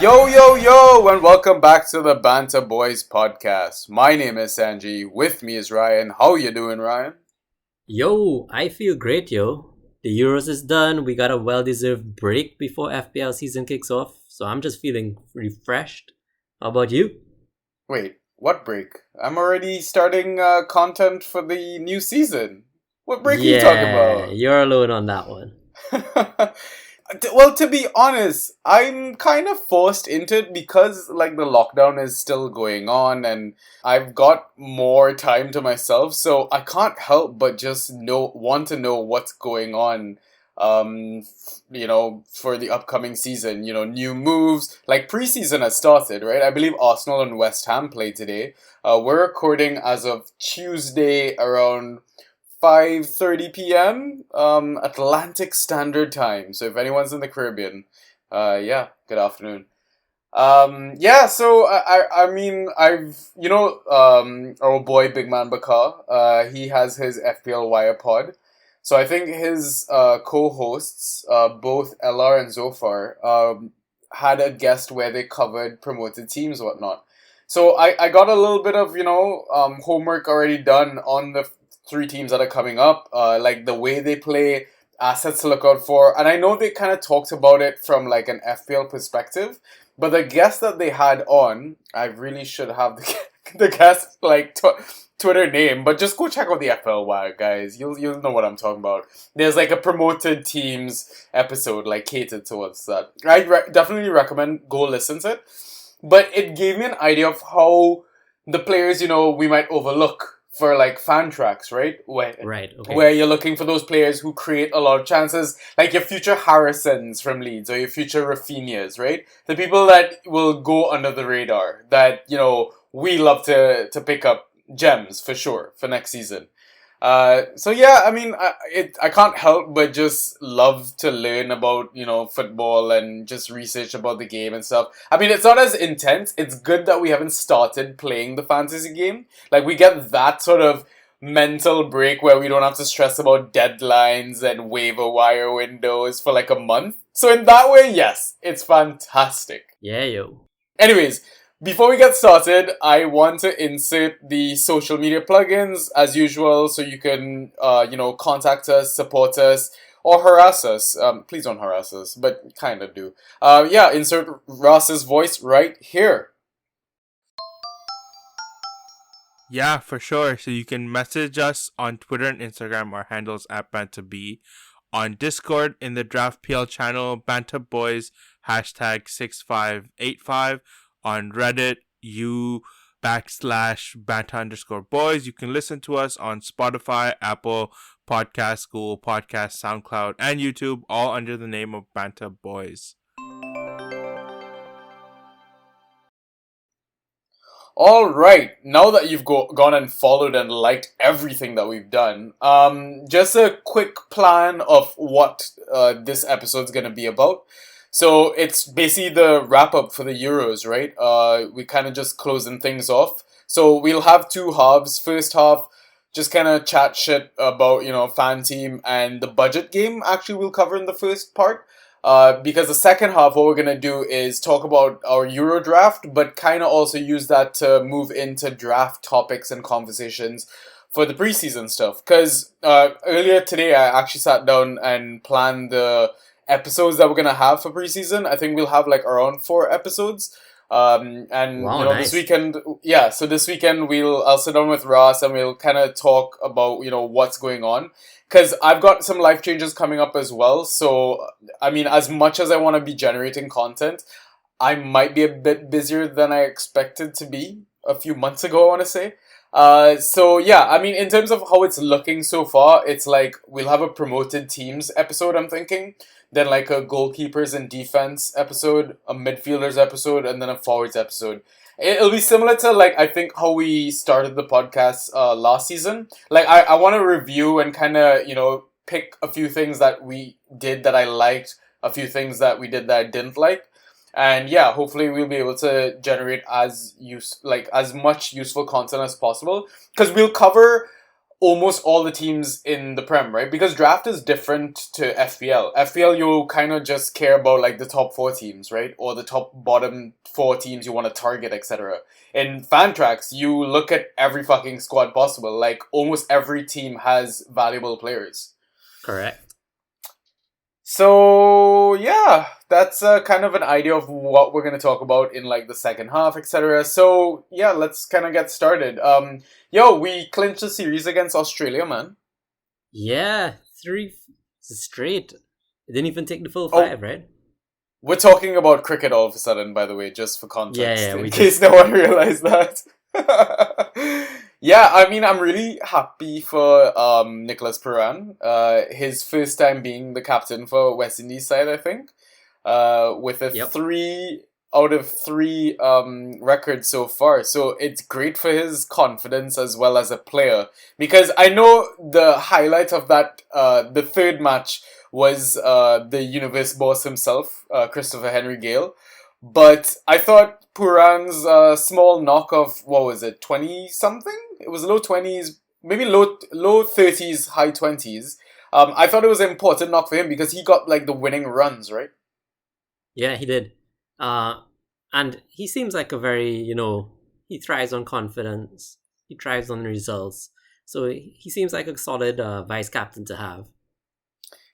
Yo, yo, yo, and welcome back to the Banter Boys podcast. My name is Sanji. With me is Ryan. How you doing, Ryan? Yo, I feel great, yo. The Euros is done. We got a well-deserved break before FPL season kicks off, so I'm just feeling refreshed. How about you? Wait, what break? I'm already starting content for the new season. What break are you talking Yeah, about? you're alone on that one. Well, to be honest, I'm kind of forced into it because like the lockdown is still going on and I've got more time to myself, so I can't help but just want to know what's going on for the upcoming season, new moves. Like preseason has started, right? I believe Arsenal and West Ham play today. We're recording as of Tuesday around 5:30 p.m. Atlantic Standard Time. So if anyone's in the Caribbean, good afternoon. So I mean our boy Big Man Bakar, he has his FPL Wire pod. So I think his co-hosts, both LR and Zofar, had a guest where they covered promoted teams, whatnot. So I got a little bit of homework already done on the three teams that are coming up, like the way they play, assets to look out for. And I know they kind of talked about it from like an FPL perspective, but the guest that they had on, I really should have the guest Twitter name, but just go check out the FPL Wire, guys. You'll know what I'm talking about. There's like a promoted teams episode like catered towards that. Definitely recommend go listen to it. But it gave me an idea of how the players, we might overlook for like fan tracks, right? Right, okay. Where you're looking for those players who create a lot of chances, like your future Harrisons from Leeds or your future Rafinhas, right? The people that will go under the radar that, we love to pick up gems for sure for next season. I can't help but just love to learn about, football and just research about the game and stuff. I mean, it's not as intense. It's good that we haven't started playing the fantasy game. Like, we get that sort of mental break where we don't have to stress about deadlines and waiver wire windows for like a month. So in that way, yes, it's fantastic. Yeah, yo. Anyways, before we get started, I want to insert the social media plugins as usual, so you can, contact us, support us, or harass us. Please don't harass us, but kind of do. Insert Ross's voice right here. Yeah, for sure. So you can message us on Twitter and Instagram. Our handles at BantaB. On Discord in the Draft PL channel, BantaBoys #6585. On Reddit, /Banta_boys. You can listen to us on Spotify, Apple Podcasts, Google Podcasts, SoundCloud, and YouTube, all under the name of Banta Boys. All right, now that you've gone and followed and liked everything that we've done, just a quick plan of what this episode's gonna be about. So it's basically the wrap up for the Euros, right? We kind of just closing things off. So we'll have two halves. First half, just kind of chat shit about, FanTeam and the budget game. Actually, we'll cover in the first part. Because the second half, what we're going to do is talk about our Euro draft, but kind of also use that to move into draft topics and conversations for the preseason stuff. Because earlier today, I actually sat down and planned the episodes that we're gonna have for preseason. I think we'll have like around 4 episodes. Wow, nice. This weekend, so this weekend I'll sit down with Ross and we'll kind of talk about, what's going on. Because I've got some life changes coming up as well. So, I mean, as much as I want to be generating content, I might be a bit busier than I expected to be a few months ago, I want to say. In terms of how it's looking so far, it's like we'll have a promoted teams episode, I'm thinking. Then like a goalkeepers and defense episode, a midfielders episode, and then a forwards episode. It'll be similar to like I think how we started the podcast last season. Like I want to review and kind of pick a few things that we did that I liked, a few things that we did that I didn't like, and yeah, hopefully we'll be able to generate as much useful content as possible because we'll cover almost all the teams in the Prem, right? Because draft is different to FPL. FPL, you kind of just care about like the top 4 teams, right? Or the top bottom 4 teams you want to target, etc. In Fantrax, you look at every fucking squad possible. Like almost every team has valuable players. Correct. So yeah, that's kind of an idea of what we're going to talk about in like the second half, etc. So yeah, let's kind of get started. Yo, we clinched the series against Australia, man. Yeah, 3 straight. It didn't even take the full 5, right? We're talking about cricket all of a sudden, by the way, just for context, Yeah, in case no one realized that. Yeah, I mean, I'm really happy for Nicholas Puran. His first time being the captain for West Indies side, I think. With a Yep. 3 out of 3 record so far. So it's great for his confidence as well as a player. Because I know the highlight of that, the third match was the universe boss himself, Christopher Henry Gale. But I thought Puran's small knock of, what was it, 20 something? It was low 20s, maybe low 30s, high 20s. I thought it was an important knock for him because he got like the winning runs, right? Yeah, he did. And he seems like a very, he thrives on confidence. He thrives on results. So he seems like a solid vice captain to have.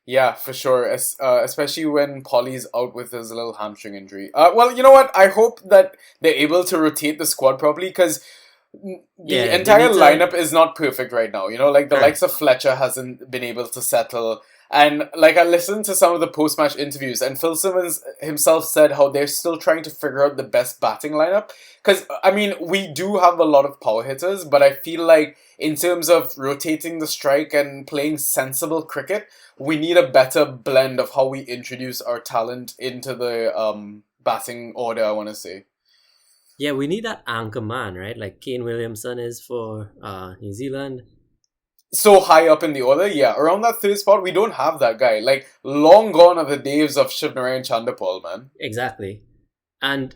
Yeah, for sure. Especially when Polly's out with his little hamstring injury. Well, you know what? I hope that they're able to rotate the squad properly because the entire lineup is not perfect right now. You know, like the likes of Fletcher hasn't been able to settle. And like I listened to some of the post-match interviews, and Phil Simmons himself said how they're still trying to figure out the best batting lineup. Because I mean, we do have a lot of power hitters, but I feel like in terms of rotating the strike and playing sensible cricket, we need a better blend of how we introduce our talent into the batting order, I want to say. Yeah, we need that anchor man, right? Like Kane Williamson is for New Zealand. So high up in the order, yeah. Around that third spot, we don't have that guy. Like, long gone are the days of Shivnarayan Chandapal, man. Exactly. And,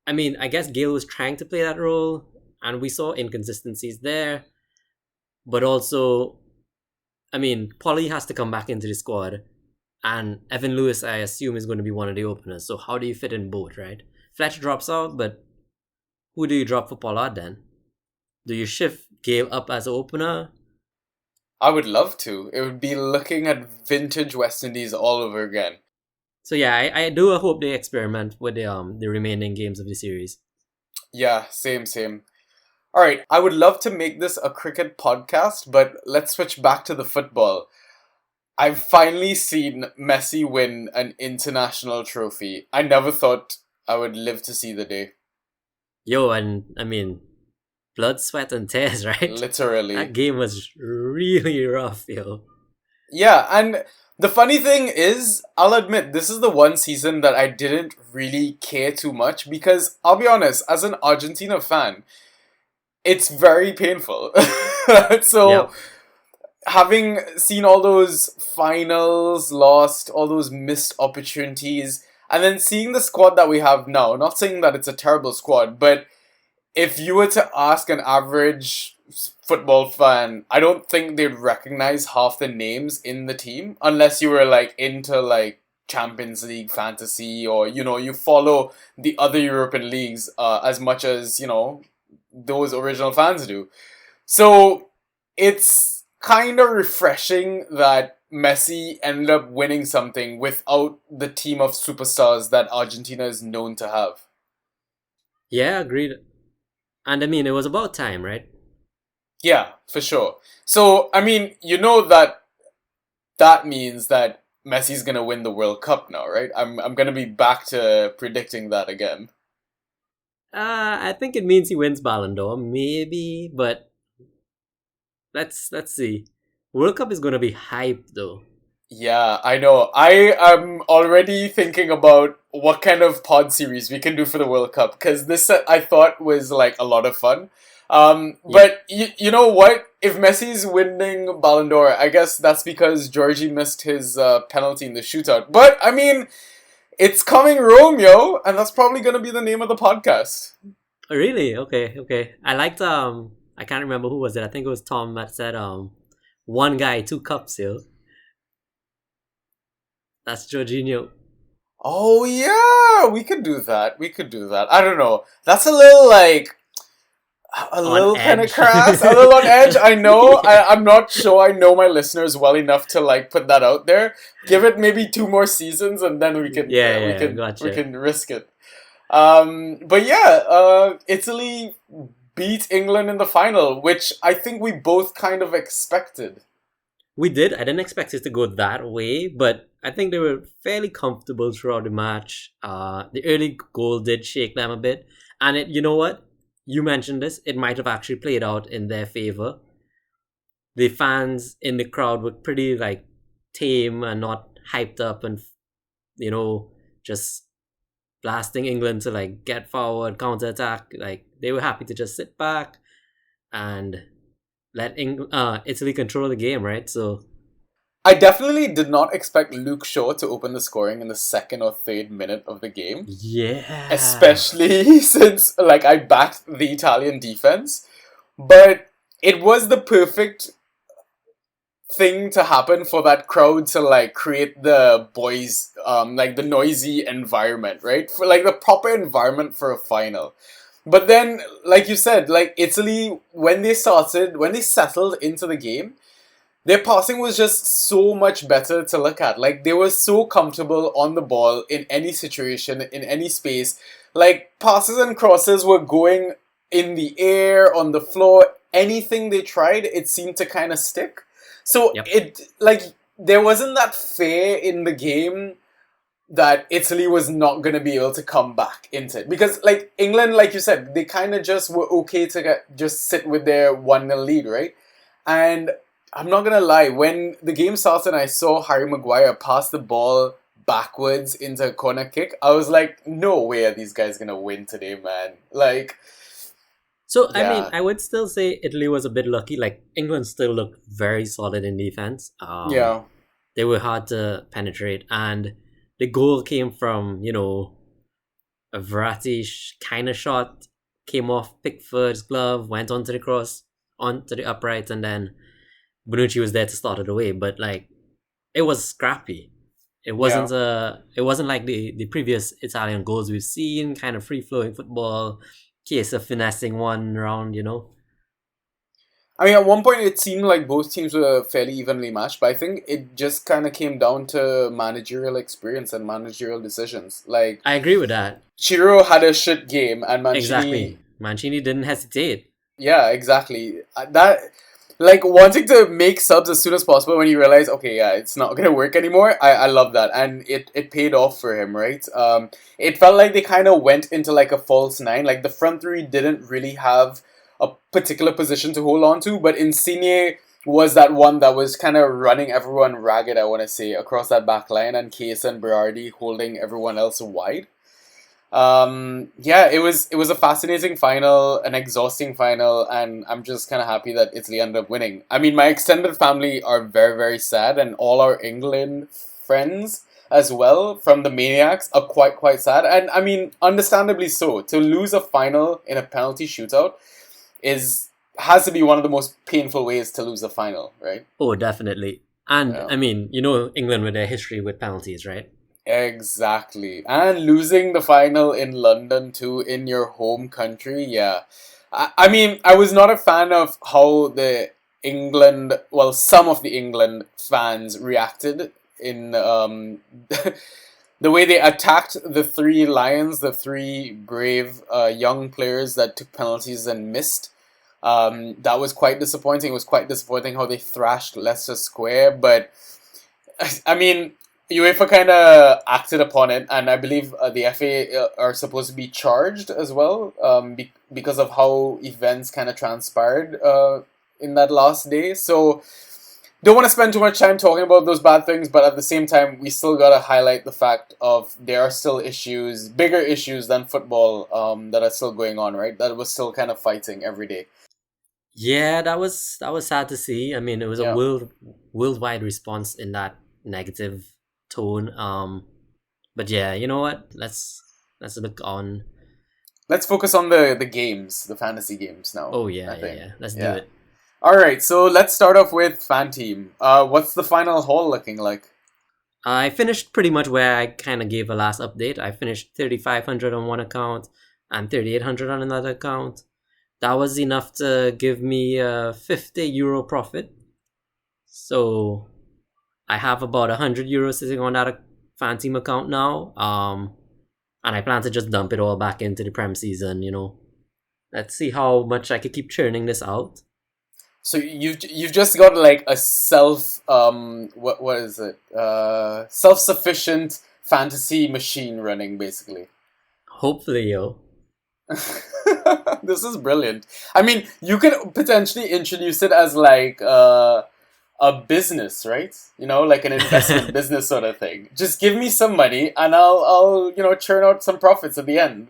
I mean, I guess Gale was trying to play that role, and we saw inconsistencies there. But also, I mean, Polly has to come back into the squad, and Evan Lewis, I assume, is going to be one of the openers. So how do you fit in both, right? Fletcher drops out, but who do you drop for Pollard then? Do you shift Gale up as an opener? I would love to. It would be looking at vintage West Indies all over again. So yeah, I do hope they experiment with the remaining games of the series. Yeah, same. Alright, I would love to make this a cricket podcast, but let's switch back to the football. I've finally seen Messi win an international trophy. I never thought I would live to see the day. Yo, and I mean, blood, sweat, and tears, right? Literally. That game was really rough, yo. Yeah, and the funny thing is, I'll admit, this is the one season that I didn't really care too much because, I'll be honest, as an Argentina fan, it's very painful. So, Yep. having seen all those finals lost, all those missed opportunities, and then seeing the squad that we have now, not saying that it's a terrible squad, but if you were to ask an average football fan, I don't think they'd recognize half the names in the team unless you were like into like Champions League fantasy or you follow the other European leagues as much as those original fans do. So it's kind of refreshing that Messi ended up winning something without the team of superstars that Argentina is known to have. Yeah, agreed. And I mean, it was about time, right? Yeah, for sure. So, I mean, that means that Messi's gonna win the World Cup now, right? I'm gonna be back to predicting that again. I think it means he wins Ballon d'Or, maybe, but let's see. World Cup is gonna be hype though. Yeah, I know. I am already thinking about what kind of pod series we can do for the World Cup because this I thought was like a lot of fun. But you know what? If Messi's winning Ballon d'Or, I guess that's because Georgie missed his penalty in the shootout. But I mean, it's coming Rome, yo, and that's probably gonna be the name of the podcast. Oh, really? Okay. I liked I can't remember who was it. I think it was Tom that said, one guy, two cups, yo. That's Jorginho. Oh yeah, we could do that. We could do that. I don't know. That's a little like a On little kind of edge. crass, a little on edge. I know. Yeah. I'm not sure I know my listeners well enough to like put that out there. Give it maybe 2 more seasons, and then Yeah, we gotcha. can risk it. But yeah, Italy beat England in the final, which I think we both kind of expected. We did. I didn't expect it to go that way, but I think they were fairly comfortable throughout the match. The early goal did shake them a bit, and you know what? You mentioned this. It might have actually played out in their favor. The fans in the crowd were pretty like tame and not hyped up, and you know just blasting England to like get forward, counter attack. Like they were happy to just sit back and let Italy control the game, right? So I definitely did not expect Luke Shaw to open the scoring in the second or third minute of the game, yeah, especially since like I backed the Italian defense. But it was the perfect thing to happen for that crowd to like create the boys like the noisy environment, right? For like the proper environment for a final. But then like you said, like Italy when they settled into the game, their passing was just so much better to look at. Like they were so comfortable on the ball in any situation, in any space. Like passes and crosses were going in the air, on the floor. Anything they tried, it seemed to kind of stick. So yep. it like there wasn't that fear in the game that Italy was not going to be able to come back into it. Because, like, England, like you said, they kind of just were okay to just sit with their 1-0 lead, right? And I'm not going to lie, when the game started and I saw Harry Maguire pass the ball backwards into a corner kick, I was like, no way are these guys going to win today, man. Like, So I mean, yeah. I would still say Italy was a bit lucky. Like England still looked very solid in defense. Yeah. They were hard to penetrate, and the goal came from a Verratti kind of shot, came off Pickford's glove, went onto the cross, onto the upright, and then Bonucci was there to start it away. But like, it was scrappy. Yeah. It wasn't like the previous Italian goals we've seen, kind of free flowing football, case of finessing one round. I mean, at one point it seemed like both teams were fairly evenly matched, but I think it just kind of came down to managerial experience and managerial decisions. Like, I agree with that. Chiro had a shit game, and Mancini, Exactly. Mancini didn't hesitate. yeah, exactly. That, like, wanting to make subs as soon as possible when you realize, okay, yeah, it's not gonna work anymore. I love that, and it paid off for him, right? It felt like they kind of went into like a false nine. Like the front three didn't really have a particular position to hold on to, but Insigne was that one that was kind of running everyone ragged, I want to say, across that back line, and Case and Berardi holding everyone else wide. Yeah, it was a fascinating final, an exhausting final, and I'm just kind of happy that Italy ended up winning. I mean, my extended family are very, very sad, and all our England friends as well from the Maniacs are quite sad, and I mean, understandably so. To lose a final in a penalty shootout is has to be one of the most painful ways to lose a final, right? Oh, definitely. And Yeah. I mean, England with their history with penalties, right? Exactly. And losing the final in London too, in your home country, yeah. I mean, I was not a fan of how some of the England fans reacted in the way they attacked the three Lions, the three brave young players that took penalties and missed. That was quite disappointing. It was quite disappointing how they thrashed Leicester Square, but I mean, UEFA kind of acted upon it, and I believe the FA are supposed to be charged as well because of how events kind of transpired in that last day. So, don't want to spend too much time talking about those bad things, but at the same time, we still got to highlight the fact of there are still issues, bigger issues than football that are still going on, right? That was still kind of fighting every day. Yeah, that was sad to see. I mean, it was a Yeah. worldwide response in that negative tone. But yeah, you know what? Let's look on. let's focus on the games, the fantasy games now. Oh yeah, I think. yeah. Let's do Yeah. it. All right, so let's start off with FanTeam. What's the final haul looking like? I finished pretty much where I kind of gave a last update. I finished 3,500 on one account and 3,800 on another account. That was enough to give me a €50 profit. So I have about €100 sitting on that FanTeam account now. And I plan to just dump it all back into the Prem season. Let's see how much I could keep churning this out. So you've just got like a what is it? Self-sufficient fantasy machine running basically. Hopefully, yo. This is brilliant. I mean, you could potentially introduce it as like a business, right? Like an investment business sort of thing. Just give me some money and I'll churn out some profits at the end.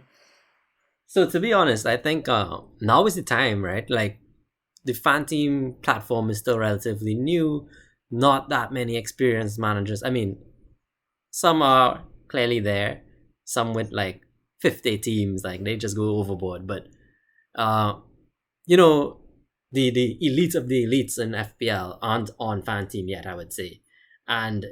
So to be honest, I think now is the time, right? Like the FanTeam platform is still relatively new. Not that many experienced managers. I mean, some are clearly there. Some with like 50 teams, like they just go overboard. But the elites of the elites in FPL aren't on FanTeam yet, I would say. And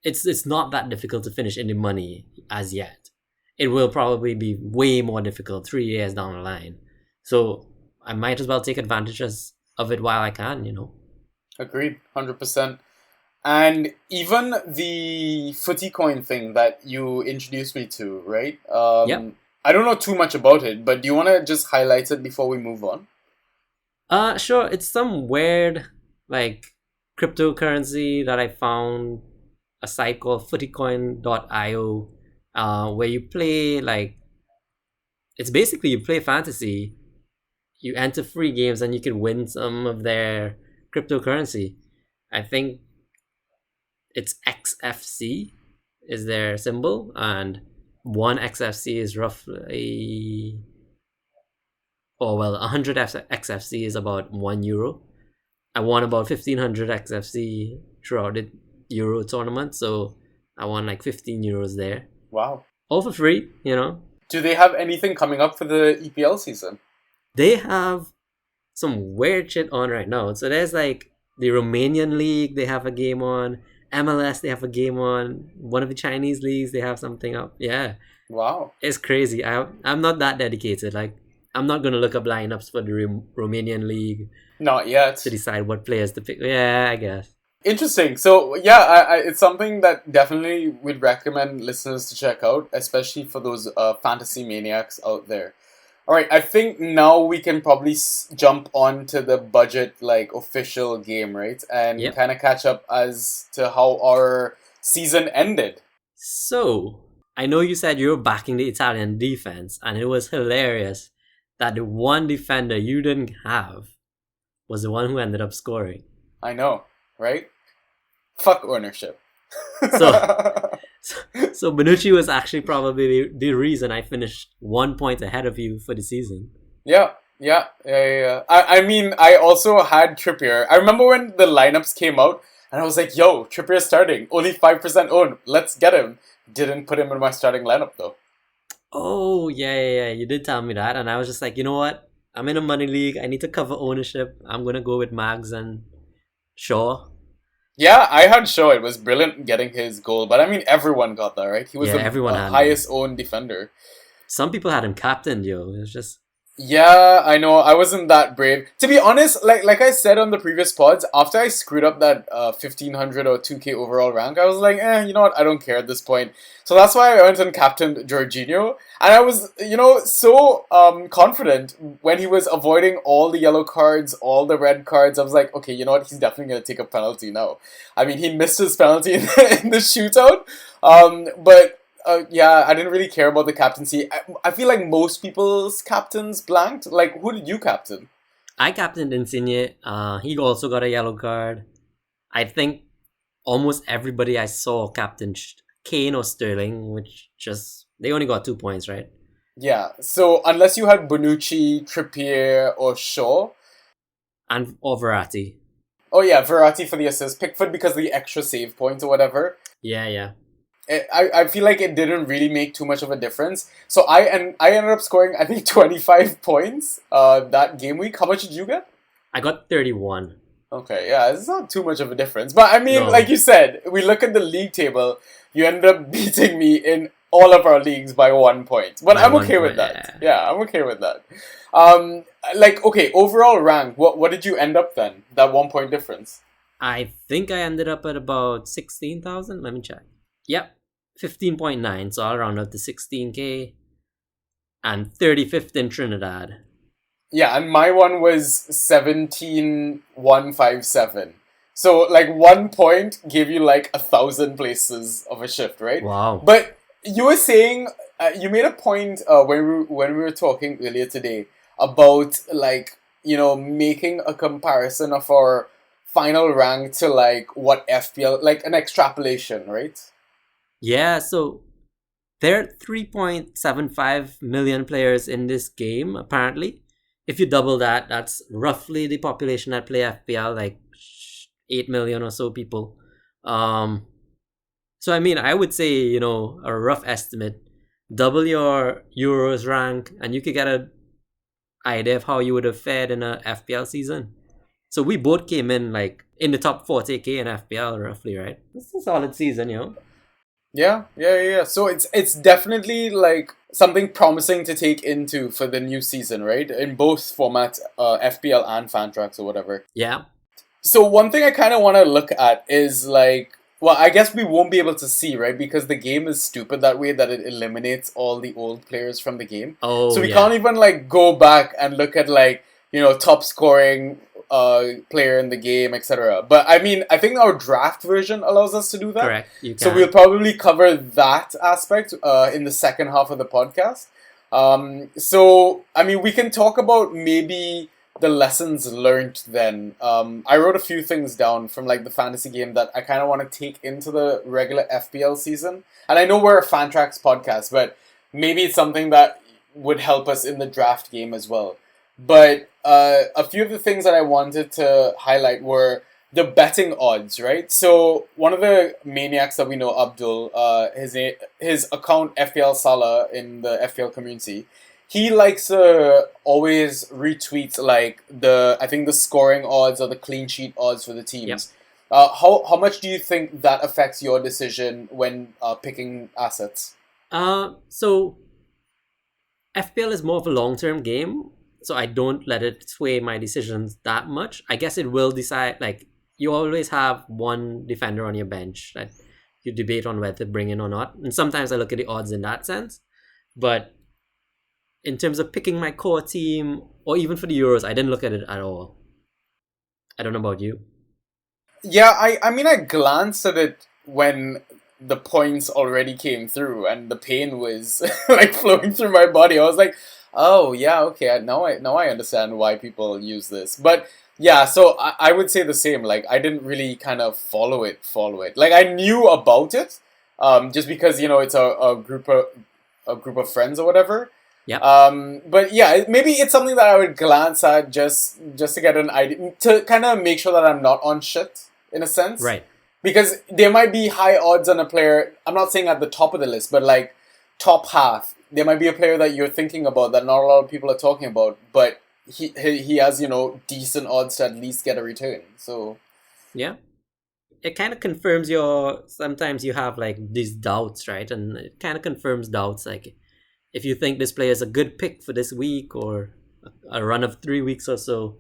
it's not that difficult to finish in the money as yet. It will probably be way more difficult 3 years down the line. So I might as well take advantage of it while I can, Agreed, 100%. And even the footy coin thing that you introduced me to, right? Yep. I don't know too much about it, but do you want to just highlight it before we move on? Sure. It's some weird, like, cryptocurrency that I found, a site called footycoin.io, where you play, like, it's basically you play fantasy, you enter free games, and you can win some of their cryptocurrency. I think it's XFC is their symbol, and one XFC is roughly, 100 XFC is about €1. I won about 1,500 XFC throughout the Euro tournament, so I won like €15 there. Wow. All for free, Do they have anything coming up for the EPL season? They have some weird shit on right now. So there's like the Romanian league, they have a game on. MLS, they have a game on. One of the Chinese leagues, they have something up. Yeah. Wow. It's crazy. I'm not that dedicated. Like, I'm not going to look up lineups for the Romanian league. Not yet. To decide what players to pick. Yeah, I guess. Interesting. So, yeah, it's something that definitely we'd recommend listeners to check out, especially for those fantasy maniacs out there. All right, I think now we can probably jump on to the budget, like, official game, right? And kind of catch up as to how our season ended. So, I know you said you were backing the Italian defense, and it was hilarious that the one defender you didn't have was the one who ended up scoring. I know, right? Fuck ownership. So Bonucci was actually probably the reason I finished 1 point ahead of you for the season. Yeah. I mean, I also had Trippier. I remember when the lineups came out, and I was like, yo, Trippier's starting. Only 5% owned. Let's get him. Didn't put him in my starting lineup, though. Oh, yeah. You did tell me that. And I was just like, you know what? I'm in a money league. I need to cover ownership. I'm going to go with Mags and Shaw. Yeah, I had Shaw. It was brilliant getting his goal. But I mean, everyone got that, right? He was the highest owned defender. Some people had him captained, yo. It was just... Yeah, I know. I wasn't that brave. To be honest, like I said on the previous pods, after I screwed up that 1,500 or 2K overall rank, I was like, you know what? I don't care at this point. So that's why I went and captained Jorginho. And I was, so confident when he was avoiding all the yellow cards, all the red cards. I was like, okay, you know what? He's definitely going to take a penalty now. I mean, he missed his penalty in the shootout. But... yeah, I didn't really care about the captaincy. I feel like most people's captains blanked. Like, who did you captain? I captained Insigne. He also got a yellow card. I think almost everybody I saw captained Kane or Sterling, which just... They only got 2 points, right? Yeah, so unless you had Bonucci, Trippier, or Shaw... Or Verratti. Oh yeah, Verratti for the assist. Pickford because of the extra save points or whatever. Yeah. I feel like it didn't really make too much of a difference. So I ended up scoring, I think, 25 points that game week. How much did you get? I got 31. Okay, yeah, it's not too much of a difference. But I mean, like No, you said, we look at the league table, you ended up beating me in all of our leagues by 1 point. But by I'm one okay with point. that. Yeah. Yeah, I'm okay with that. Um, like, okay, overall rank, what did you end up then? That 1 point difference. I think I ended up at about 16,000. Let me check. Yep, 15.9. So I'll round up to 16K and 35th in Trinidad. Yeah, and my one was 17,157. So like 1 point gave you like 1,000 places of a shift, right? Wow. But you were saying you made a point when we were talking earlier today about like making a comparison of our final rank to like what FPL, like an extrapolation, right? Yeah, so there are 3.75 million players in this game, apparently. If you double that, that's roughly the population that play FPL, like 8 million or so people. Um, so, I mean, I would say, a rough estimate, double your Euros rank, and you could get an idea of how you would have fared in a FPL season. So we both came in like in the top 40K in FPL, roughly, right? It's a solid season. Yeah. So it's definitely like something promising to take into for the new season, right? In both formats, FPL and Fantrax or whatever. Yeah, So one thing I kind of want to look at is like, well, I guess we won't be able to see, right? Because the game is stupid that way that it eliminates all the old players from the game. So oh we yeah, can't even like go back and look at like, top scoring player in the game, etc. But I mean, I think our draft version allows us to do that. correct. You So we'll can. probably cover that aspect in the second half of the podcast. So I mean, we can talk about maybe the lessons learned then. I wrote a few things down from like the fantasy game that I kind of want to take into the regular FPL season. And I know we're a Fantrax podcast, but maybe it's something that would help us in the draft game as well. But a few of the things that I wanted to highlight were the betting odds, right? So one of the maniacs that we know, Abdul, his account FPL Salah in the FPL community, he likes to always retweet like I think the scoring odds or the clean sheet odds for the Yep. teams. How much do you think that affects your decision when picking assets? So FPL is more of a long-term game, so I don't let it sway my decisions that much. I guess it will decide, like, you always have one defender on your bench that you debate on whether to bring in or not. And sometimes I look at the odds in that sense. But in terms of picking my core team, or even for the Euros, I didn't look at it at all. I don't know about you. Yeah, I mean, I glanced at it when the points already came through and the pain was like flowing through my body. I was like, oh yeah, okay, now I understand why people use this. But yeah, so I would say the same. Like I didn't really kind of follow it. Like I knew about it, just because it's a group of friends or whatever. Yep. But yeah, maybe it's something that I would glance at just to get an idea, to kind of make sure that I'm not on shit in a sense. Right. Because there might be high odds on a player. I'm not saying at the top of the list, but like top half. There might be a player that you're thinking about that not a lot of people are talking about, but he has decent odds to at least get a return. So Yeah. It kind of confirms sometimes you have like these doubts, right? And it kind of confirms doubts. Like if you think this player is a good pick for this week or a run of 3 weeks or so,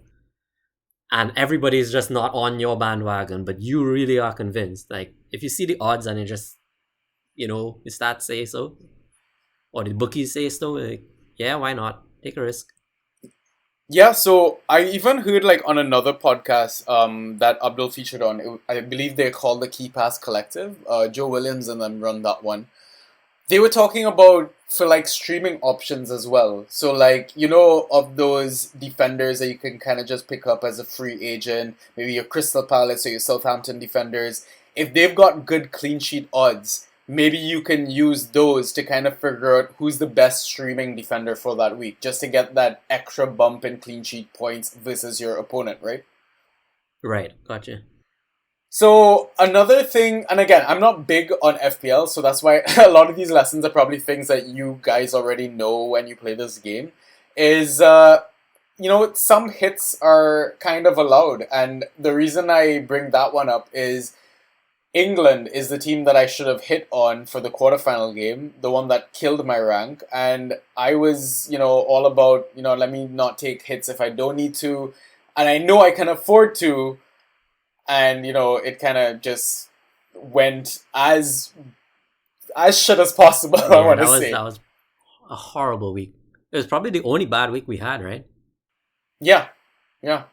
and everybody's just not on your bandwagon, but you really are convinced. Like if you see the odds and it just, the stats say so, or the bookies say so, like, yeah, why not? Take a risk. yeah, so I even heard like on another podcast that Abdul featured on. I believe they're called the Key Pass Collective. Joe Williams and them run that one. They were talking about for like streaming options as well. So like of those defenders that you can kind of just pick up as a free agent, maybe your Crystal Palace or your Southampton defenders. If they've got good clean sheet odds, maybe you can use those to kind of figure out who's the best streaming defender for that week, just to get that extra bump in clean sheet points versus your opponent, right? Right, gotcha. So another thing, and again, I'm not big on FPL, so that's why a lot of these lessons are probably things that you guys already know when you play this game, is some hits are kind of allowed, and the reason I bring that one up is England is the team that I should have hit on for the quarterfinal game, the one that killed my rank, and I was, all about, let me not take hits if I don't need to, and I know I can afford to, and it kind of just went as shit as possible. I Yeah, want that to was say, that was a horrible week. It was probably the only bad week we had, right? yeah, yeah.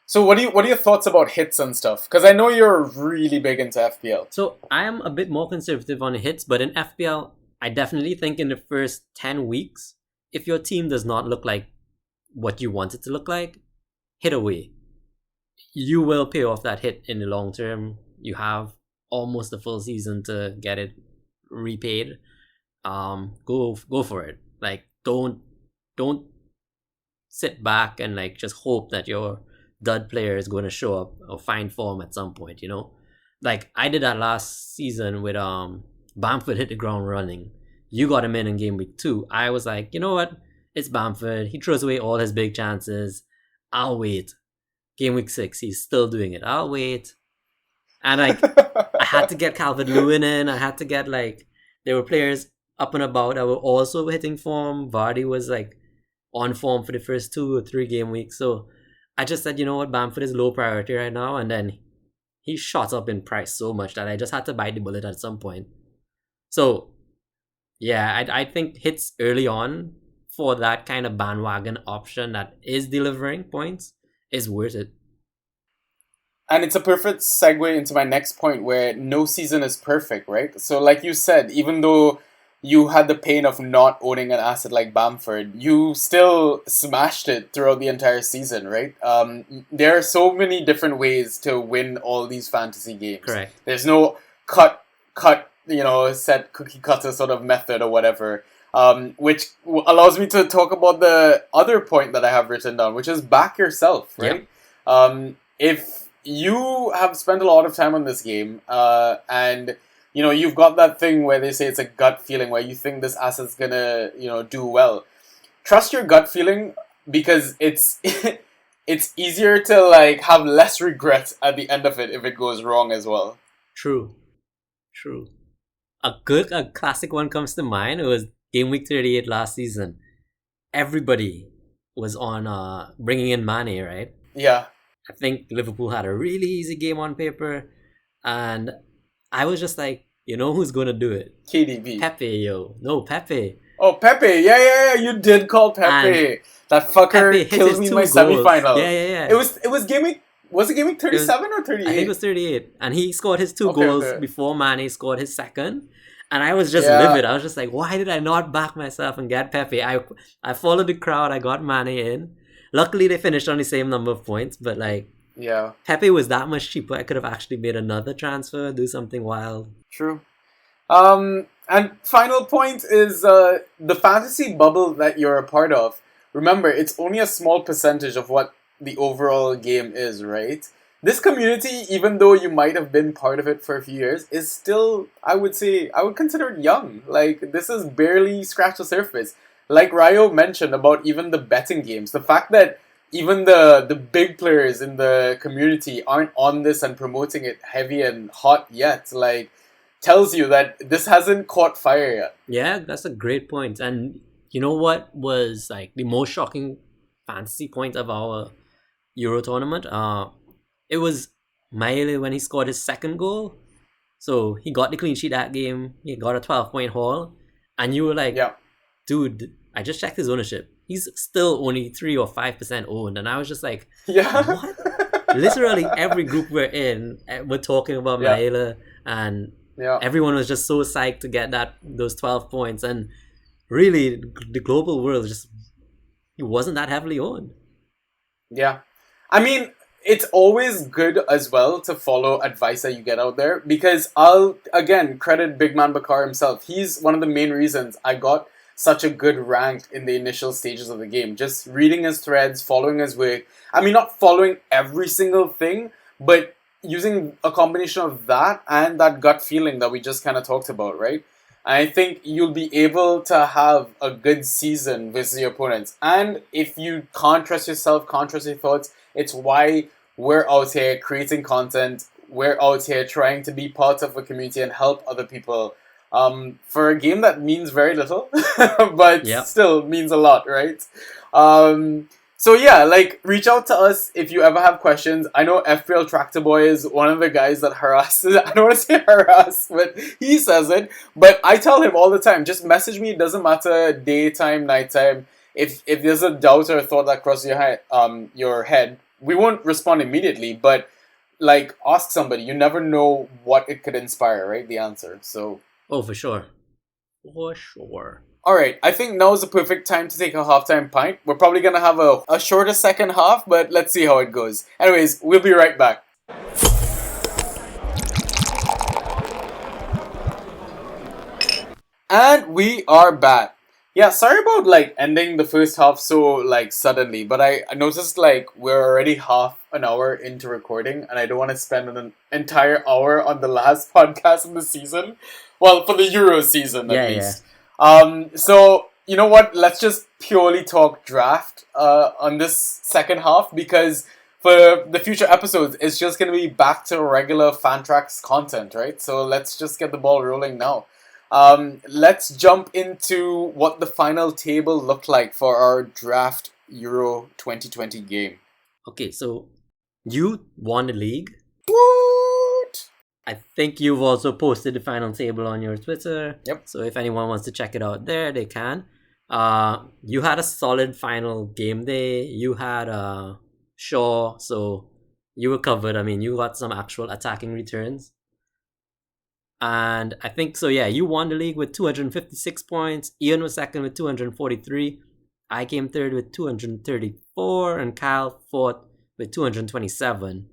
So what are your thoughts about hits and stuff? Because I know you're really big into FPL. So I am a bit more conservative on hits, but in FPL, I definitely think in the first 10 weeks, if your team does not look like what you want it to look like, hit away. You will pay off that hit in the long term. You have almost the full season to get it repaid. Go for it. Like don't sit back and like just hope that your dud player is going to show up or find form at some point, Like I did that last season with Bamford hit the ground running. You got him in game week 2. I was like, you know what? It's Bamford. He throws away all his big chances. I'll wait. Game week 6, he's still doing it. I'll wait. And like I had to get Calvert-Lewin in. I had to get there were players up and about that were also hitting form. Vardy was like on form for the first 2 or 3 game weeks. So I just said, you know what, Bamford is low priority right now, and then he shot up in price so much that I just had to bite the bullet at some point. So yeah, I think hits early on for that kind of bandwagon option that is delivering points is worth it. And it's a perfect segue into my next point where no season is perfect, right? So like you said, even though you had the pain of not owning an asset like Bamford, you still smashed it throughout the entire season, right? There are so many different ways to win all these fantasy games. Correct. There's no cut, set cookie cutter sort of method or whatever, which allows me to talk about the other point that I have written down, which is back yourself, right? Yep. If you have spent a lot of time on this game, and you've got that thing where they say it's a gut feeling where you think this asset's gonna, do well. Trust your gut feeling because it's it's easier to have less regret at the end of it if it goes wrong as well. True. A classic one comes to mind. It was game week 38 last season. Everybody was on bringing in Mane, right? Yeah. I think Liverpool had a really easy game on paper, and I was just like, you know who's going to do it? KDB. Pepe, yo. No, Pepe. Oh, Pepe. Yeah. You did call Pepe. And that fucker killed me in my semi-final. Yeah. It was game week. Was it game week 37 or 38? I think it was 38. And he scored his 2 goals before Mane scored his second. And I was just livid. I was just like, why did I not back myself and get Pepe? I followed the crowd. I got Mane in. Luckily, they finished on the same number of points, but Pepe was that much cheaper. I could have actually made another transfer, do something wild. True. And final point is the fantasy bubble that you're a part of. Remember, it's only a small percentage of what the overall game is, right? This community, even though you might have been part of it for a few years, is still, I would consider it young. This is barely scratched the surface. Like Ryo mentioned about even the betting games, the fact that even the big players in the community aren't on this and promoting it heavy and hot yet, tells you that this hasn't caught fire yet. Yeah, that's a great point. And you know what was the most shocking fantasy point of our Euro tournament? It was Maele when he scored his second goal. So he got the clean sheet that game. He got a 12-point haul. And you were like, yeah. Dude, I just checked his ownership. He's still only 3 or 5% owned. And I was just like, what? Literally every group we're in, we're talking about Maele. And everyone was just so psyched to get those 12 points. And really, the global world he wasn't that heavily owned. Yeah. I mean, it's always good as well to follow advice that you get out there. Because I'll, again, credit Big Man Bakar himself. He's one of the main reasons I got such a good rank in the initial stages of the game. Just reading his threads, following his work. I mean, not following every single thing, but, using a combination of that and that gut feeling that we just kind of talked about, right? And I think you'll be able to have a good season versus your opponents. And if you can't trust yourself, can't trust your thoughts, it's why we're out here creating content. We're out here trying to be part of a community and help other people for a game that means very little, but Yep. still means a lot, right? So yeah, like reach out to us if you ever have questions. I know FPL Tractor Boy is one of the guys that harasses. I don't want to say harass, but he says it. But I tell him all the time, just message me. It doesn't matter daytime, nighttime. If there's a doubt or a thought that crosses your head, we won't respond immediately. But like ask somebody. You never know what it could inspire, right? The answer. So. Oh, for sure. For sure. Alright, I think now is the perfect time to take a halftime pint. We're probably going to have a shorter second half, but let's see how it goes. Anyways, we'll be right back. And we are back. Yeah, sorry about like ending the first half so like suddenly, but I noticed like we're already half an hour into recording and I don't want to spend an entire hour on the last podcast of the season. Well, for the Euro season at least. So you know what? Let's just purely talk draft on this second half because for the future episodes, it's just going to be back to regular Fantrax content, right? So let's just get the ball rolling now. Let's jump into what the final table looked like for our draft Euro 2020 game. Okay, so you won the league. What? I think you've also posted the final table on your Twitter. Yep. So if anyone wants to check it out there, they can. You had a solid final game day. You had Shaw, so you were covered. I mean, you got some actual attacking returns. And I think so, yeah, you won the league with 256 points. Ian was second with 243. I came third with 234. And Kyle fourth with 227.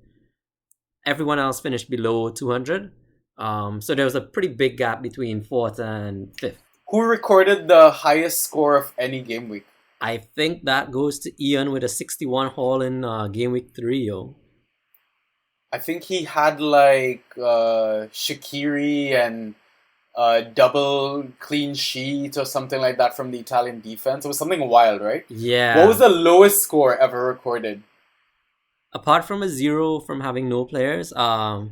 Everyone else finished below 200. So there was a pretty big gap between fourth and fifth. Who recorded the highest score of any game week? I think that goes to Ian with a 61 haul in game week 3, yo. I think he had like Shaqiri and double clean sheet or something like that from the Italian defense. It was something wild, right? Yeah. What was the lowest score ever recorded? Apart from a 0 from having no players, 2.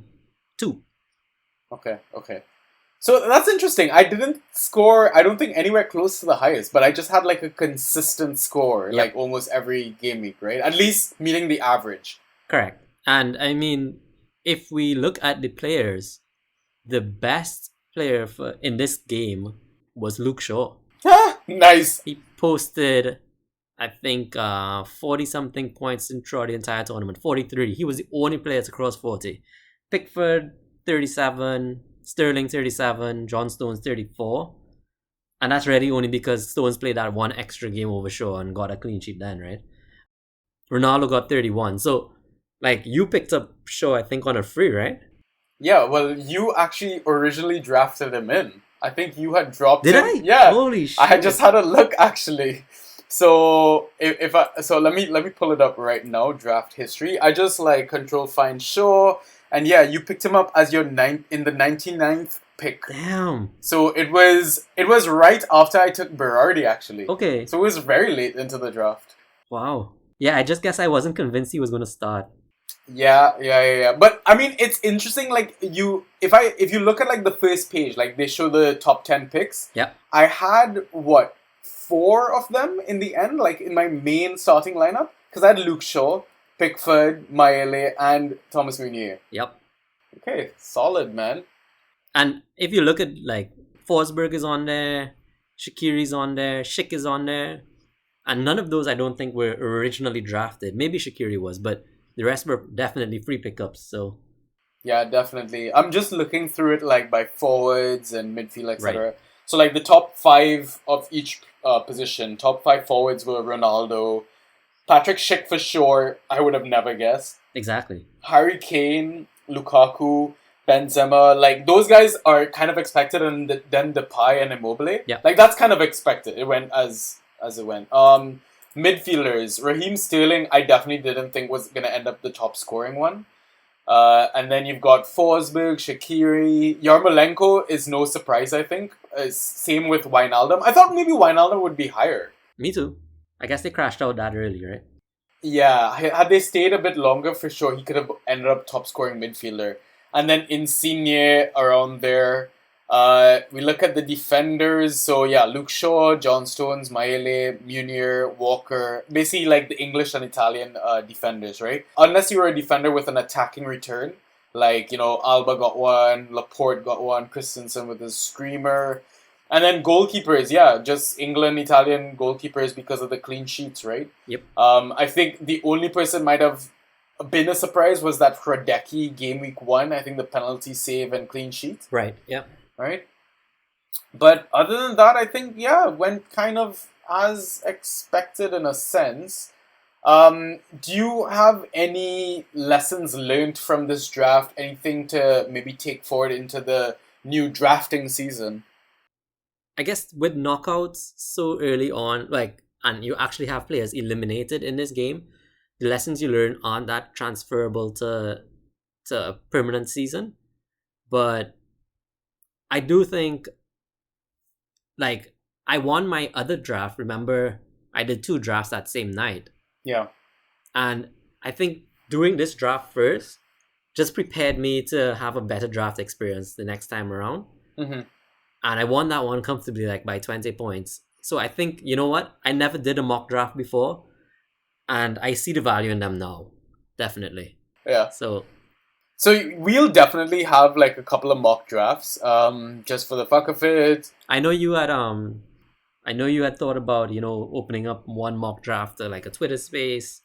Okay. So that's interesting. I didn't score, I don't think anywhere close to the highest, but I just had like a consistent score, Yep. like almost every game week, right? At least meeting the average. Correct. And I mean, if we look at the players, the best player in this game was Luke Shaw. Nice. He posted, I think, 40-something points throughout the entire tournament. 43. He was the only player to cross 40. Pickford, 37. Sterling, 37. John Stones, 34. And that's really only because Stones played that one extra game over Shaw and got a clean sheet then, right? Ronaldo got 31. So, like, you picked up Shaw, I think, on a free, right? Yeah, well, you actually originally drafted him in. I think you had dropped Did him. I? Yeah. Holy shit. I had just had a look actually. So let me pull it up right now. Draft history. I just like control find Shaw, and yeah, you picked him up as your in the 99th pick. Damn. So it was right after I took Berardi actually. Okay. So it was very late into the draft. Wow. Yeah, I just guess I wasn't convinced he was going to start. Yeah. But I mean, it's interesting. Like if you look at like the first page, like they show the top 10 picks. Yeah. I had 4 of them in the end, like in my main starting lineup, because I had Luke Shaw, Pickford, Maele, and Thomas Meunier. Yep. Okay, solid, man. And if you look at like Forsberg is on there, Shaqiri's on there, Schick is on there, and none of those I don't think were originally drafted. Maybe Shaqiri was, but the rest were definitely free pickups. So yeah, definitely. I'm just looking through it like by forwards and midfield, etc. Right. So like the top 5 of each position, top 5 forwards were Ronaldo, Patrick Schick for sure. I would have never guessed. exactly. Harry Kane, Lukaku, Benzema, like those guys are kind of expected, and then Depay and Immobile. Yeah. Like that's kind of expected. It went as it went. Midfielders, Raheem Sterling, I definitely didn't think was gonna end up the top scoring one. And then you've got Forsberg, Shaqiri. Yarmolenko is no surprise, I think. Same with Wijnaldum. I thought maybe Wijnaldum would be higher. Me too. I guess they crashed out that early, right? Yeah, had they stayed a bit longer, for sure, he could have ended up top scoring midfielder. And then Insigne around there. We look at the defenders. So yeah, Luke Shaw, John Stones, Maele, Munir, Walker. Basically like the English and Italian defenders, right? Unless you were a defender with an attacking return. Like, Alba got one, Laporte got one, Christensen with his screamer. And then goalkeepers, yeah, just England, Italian goalkeepers because of the clean sheets, right? Yep. I think the only person might have been a surprise was that Hradecki game week 1. I think the penalty save and clean sheet. Right, yeah. Right? But other than that, I think, yeah, went kind of as expected in a sense. Do you have any lessons learned from this draft? Anything to maybe take forward into the new drafting season? I guess with knockouts so early on, and you actually have players eliminated in this game, the lessons you learn aren't that transferable to a permanent season. But I do think, I won my other draft. Remember, I did 2 drafts that same night. Yeah. And I think doing this draft first just prepared me to have a better draft experience the next time around. Mm-hmm. And I won that one comfortably, by 20 points. So I think, you know what? I never did a mock draft before. And I see the value in them now. Definitely. Yeah. So we'll definitely have a couple of mock drafts, just for the fuck of it. I know you had thought about, opening up one mock draft to a Twitter space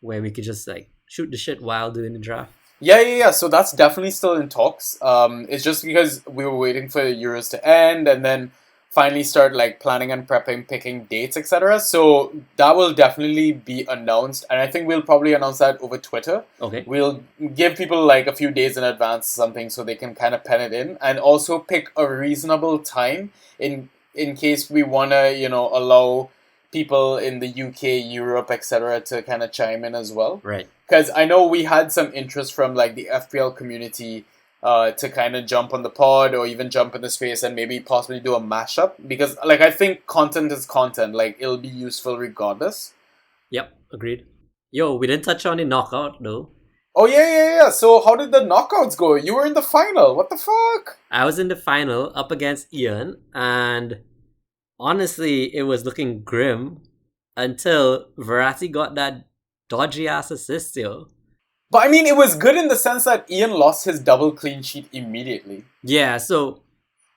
where we could just shoot the shit while doing the draft. Yeah. So that's definitely still in talks. It's just because we were waiting for the Euros to end and then finally start planning and prepping, picking dates, etc. So that will definitely be announced, and I think we'll probably announce that over Twitter. Okay. We'll give people a few days in advance something so they can kind of pen it in, and also pick a reasonable time in case we wanna allow people in the UK, Europe, etc. to kind of chime in as well. Right. Because I know we had some interest from the FPL community to kind of jump on the pod or even jump in the space and maybe possibly do a mashup. Because I think content is content. It'll be useful regardless. Yep, agreed. Yo, we didn't touch on the knockout though. Oh yeah. So how did the knockouts go? You were in the final. What the fuck? I was in the final up against Ian, and honestly, it was looking grim until Verratti got that dodgy ass assist, yo. But I mean, it was good in the sense that Ian lost his double clean sheet immediately. Yeah, so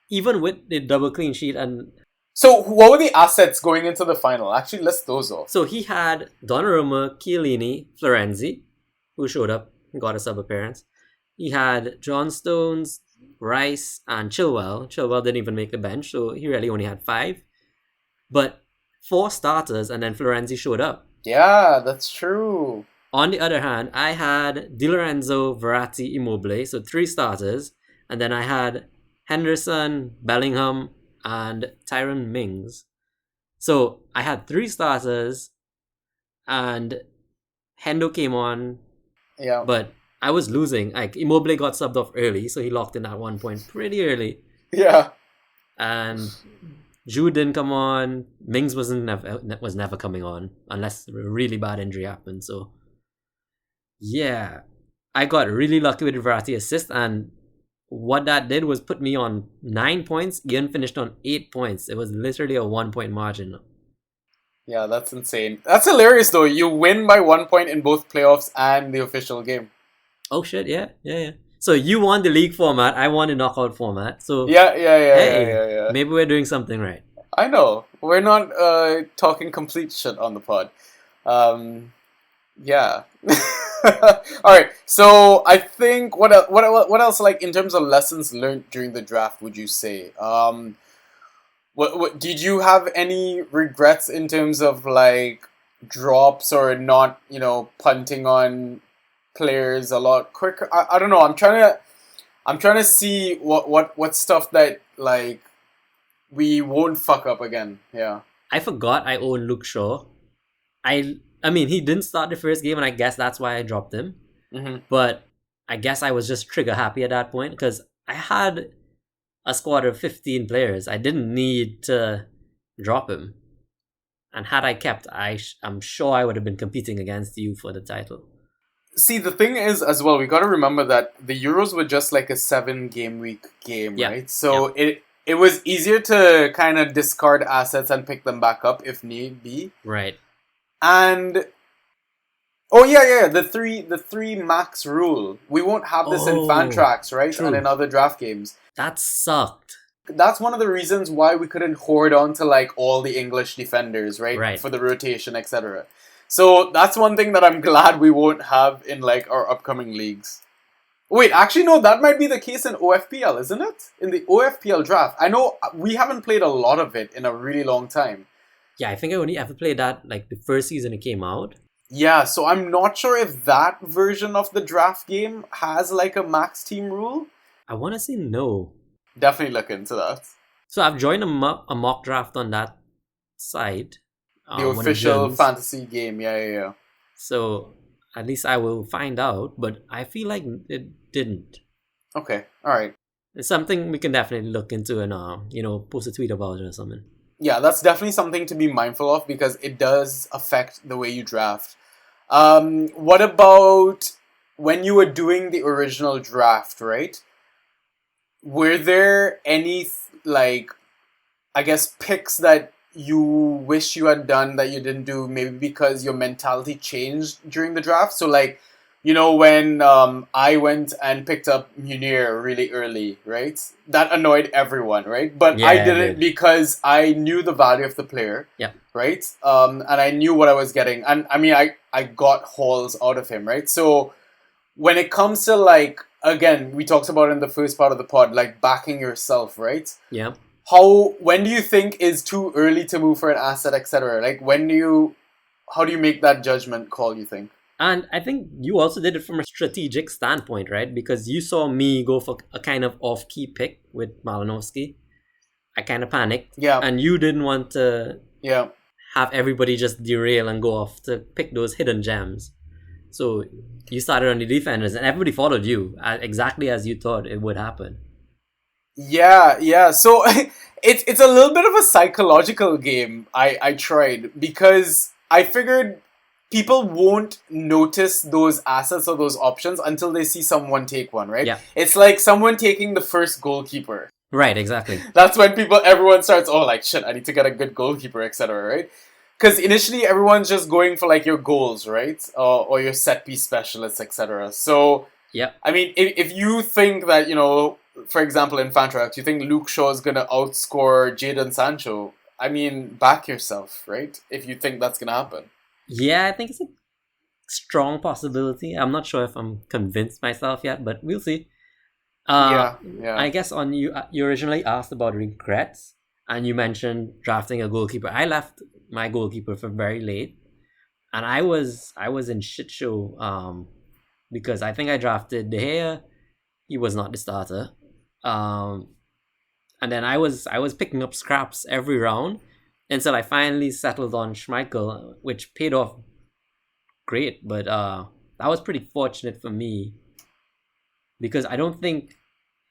even with the double clean sheet and... So what were the assets going into the final? Actually, list those off. So he had Donnarumma, Chiellini, Florenzi, who showed up and got a sub appearance. He had John Stones, Rice, and Chilwell. Chilwell didn't even make the bench, so he really only had 5. But 4 starters, and then Florenzi showed up. Yeah, that's true. On the other hand, I had Di Lorenzo, Verratti, Immobile, so 3 starters. And then I had Henderson, Bellingham, and Tyrone Mings. So I had 3 starters, and Hendo came on. Yeah. But I was losing. Immobile got subbed off early, so he locked in at one point pretty early. Yeah. And Jude didn't come on. Mings was never coming on unless a really bad injury happened. So yeah, I got really lucky with the Verratti assist, and what that did was put me on 9 points. Ian finished on 8 points. It was literally a 1 point margin. Yeah, that's insane. That's hilarious though. You win by 1 point in both playoffs and the official game. Oh shit! Yeah. So you won the league format. I won the knockout format. So yeah. Maybe we're doing something right. I know. We're not talking complete shit on the pod. Yeah. All right. So I think what else in terms of lessons learned during the draft would you say? What did you have any regrets in terms of drops or not, punting on players a lot quicker? I don't know. I'm trying to see what stuff that we won't fuck up again. Yeah. I forgot I own Luke Shaw. I mean, he didn't start the first game, and I guess that's why I dropped him. Mm-hmm. But I guess I was just trigger happy at that point because I had a squad of 15 players. I didn't need to drop him. And had I kept, I'm sure I would have been competing against you for the title. See, the thing is, as well, we got to remember that the Euros were just like a 7 game week game, Yeah. right? So it was easier to kind of discard assets and pick them back up if need be. Right. And oh yeah, the three max rule. We won't have this in fan tracks, right? True. And in other draft games. That sucked. That's one of the reasons why we couldn't hoard on to like all the English defenders, right? Right. For the rotation, etc. So that's one thing that I'm glad we won't have in like our upcoming leagues. Wait, actually no, that might be the case in OFPL, isn't it? In the OFPL draft. I know we haven't played a lot of it in a really long time. Yeah, I think I only ever played that like the first season it came out. Yeah, so I'm not sure if that version of the draft game has like a max team rule. I want to say no. Definitely look into that. So I've joined a mock draft on that site. The official fantasy game, yeah. So at least I will find out, but I feel like it didn't. Okay, alright. It's something we can definitely look into and post a tweet about it or something. Yeah, that's definitely something to be mindful of because it does affect the way you draft. What about when you were doing the original draft, right? Were there any, like, I guess, picks that you wish you had done that you didn't do, maybe because your mentality changed during the draft? So, like, you know, when I went and picked up Munir really early, right? That annoyed everyone, right? But Yeah, I didn't because I knew the value of the player, yeah, right? And I knew what I was getting. And, I mean, I got hauls out of him, right? So, when it comes to, like, again, we talked about in the first part of the pod, like backing yourself, right? yeah. When do you think is too early to move for an asset, etc.? Like, how do you make that judgment call, you think? And I think you also did it from a strategic standpoint, right? Because you saw me go for a kind of off-key pick with Malinowski. I kind of panicked. Yeah. And you didn't want to Yeah. have everybody just derail and go off to pick those hidden gems. So you started on the defenders and everybody followed you exactly as you thought it would happen. Yeah. So it's a little bit of a psychological game I tried because I figured people won't notice those assets or those options until they see someone take one, right? Yeah. It's like someone taking the first goalkeeper. Right, exactly. That's when everyone starts, oh, like, shit, I need to get a good goalkeeper, etc., right? Because initially everyone's just going for like your goals, right? Or your set piece specialists, etc. So, yeah. I mean, if you think that, you know, for example, in Fantrax, you think Luke Shaw is going to outscore Jadon Sancho, I mean, back yourself, right? If you think that's going to happen. Yeah, I think it's a strong possibility. I'm not sure if I'm convinced myself yet, but we'll see. Yeah. I guess on you originally asked about regrets, and you mentioned drafting a goalkeeper. I left my goalkeeper for very late, and I was in shit show because I think I drafted De Gea. He was not the starter, and then I was picking up scraps every round until I finally settled on Schmeichel, which paid off great. But that was pretty fortunate for me because I don't think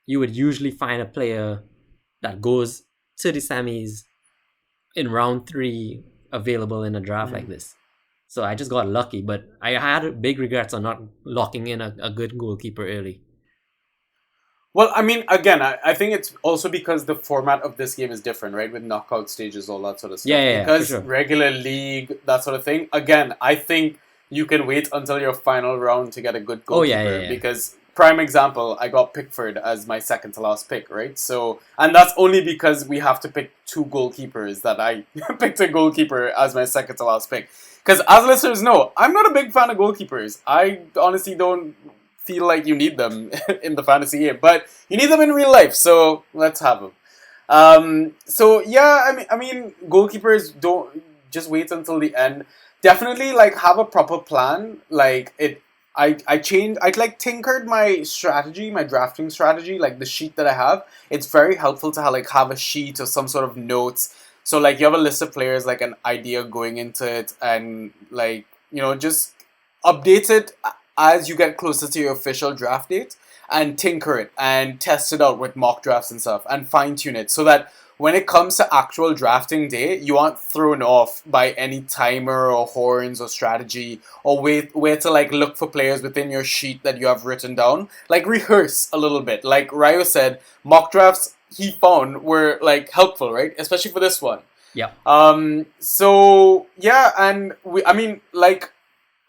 you would usually find a player that goes to the semis in round 3 available in a draft like this. So I just got lucky, but I had big regrets on not locking in a good goalkeeper early. Well, I mean, again, I think it's also because the format of this game is different, right? With knockout stages, all that sort of stuff. Yeah, because for sure. Regular league, that sort of thing. Again, I think you can wait until your final round to get a good goalkeeper. Yeah. Because, prime example, I got Pickford as my second to last pick, right? So, and that's only because we have to pick 2 goalkeepers that I picked a goalkeeper as my second to last pick. Because as listeners know, I'm not a big fan of goalkeepers. I honestly don't feel like you need them in the fantasy game, but you need them in real life, so let's have them. So yeah, I mean, goalkeepers don't just wait until the end. Definitely, like, have a proper plan. Like I like tinkered my strategy, my drafting strategy, like the sheet that I have. It's very helpful to have a sheet or some sort of notes. So like you have a list of players, like an idea going into it, and like, you know, just update it as you get closer to your official draft date and tinker it and test it out with mock drafts and stuff and fine tune it so that when it comes to actual drafting day, you aren't thrown off by any timer or horns or strategy or where to like look for players within your sheet that you have written down. Like rehearse a little bit. Like Ryo said, mock drafts he found were like helpful, right? Especially for this one. Yeah. So yeah, and I mean, like,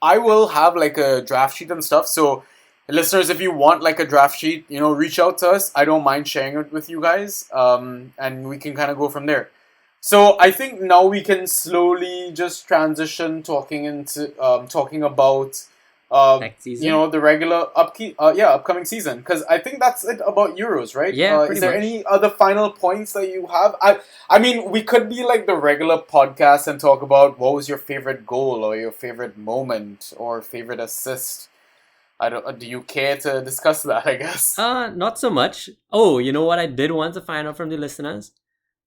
I will have like a draft sheet and stuff. So listeners, if you want like a draft sheet, reach out to us. I don't mind sharing it with you guys. And we can kind of go from there. So I think now we can slowly just transition talking about Next season. the regular upcoming season, because I think that's it about Euros, right? Yeah, Is there any other final points that you have? I mean, we could be like the regular podcast and talk about what was your favorite goal or your favorite moment or favorite assist. Do you care to discuss that, I guess? Not so much. Oh, you know what I did want to find out from the listeners?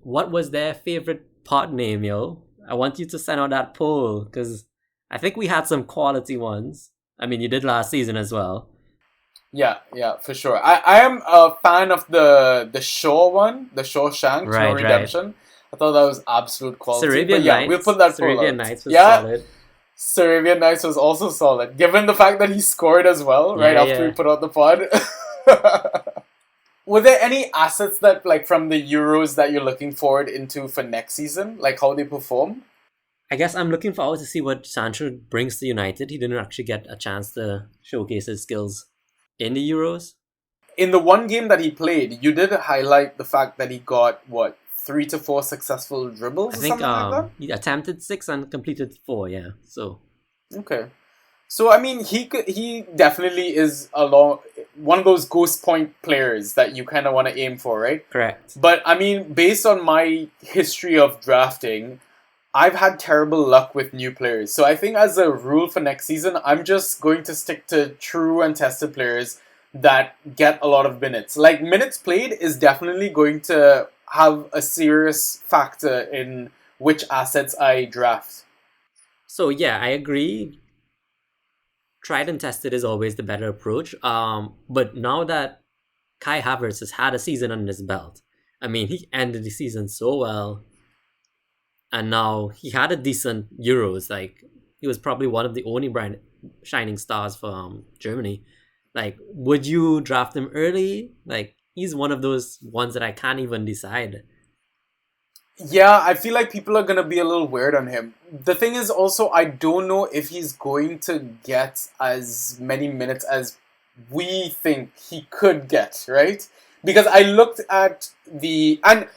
What was their favorite pod name, yo? I want you to send out that poll, because I think we had some quality ones. I mean, you did last season as well. Yeah, for sure. I am a fan of the Shaw one, the Shawshank, Right. Redemption. I thought that was absolute quality. Sarabian Nights. We'll put that poll Sarabian out. Nights was solid. Sarabian Nights was also solid, given the fact that he scored as well, right after we put out the pod. Were there any assets that, like, from the Euros that you're looking forward into for next season? Like, how they perform? I guess I'm looking forward to see what Sancho brings to United. He didn't actually get a chance to showcase his skills in the Euros. In the one game that he played, you did highlight the fact that he got, 3 to 4 successful dribbles I or think something like that? he attempted 6 and completed 4, yeah. So Okay. So, I mean, he definitely is one of those ghost point players that you kind of want to aim for, right? correct. But, I mean, based on my history of drafting, I've had terrible luck with new players. So I think as a rule for next season, I'm just going to stick to true and tested players that get a lot of minutes. Like, minutes played is definitely going to have a serious factor in which assets I draft. So yeah, I agree. Tried and tested is always the better approach. But now that Kai Havertz has had a season under his belt, I mean, he ended the season so well. And now he had a decent Euros. Like, he was probably one of the only bright shining stars for Germany. Like, would you draft him early? Like, he's one of those ones that I can't even decide. Yeah, I feel like people are going to be a little weird on him. The thing is also, I don't know if he's going to get as many minutes as we think he could get, right? Because I looked at and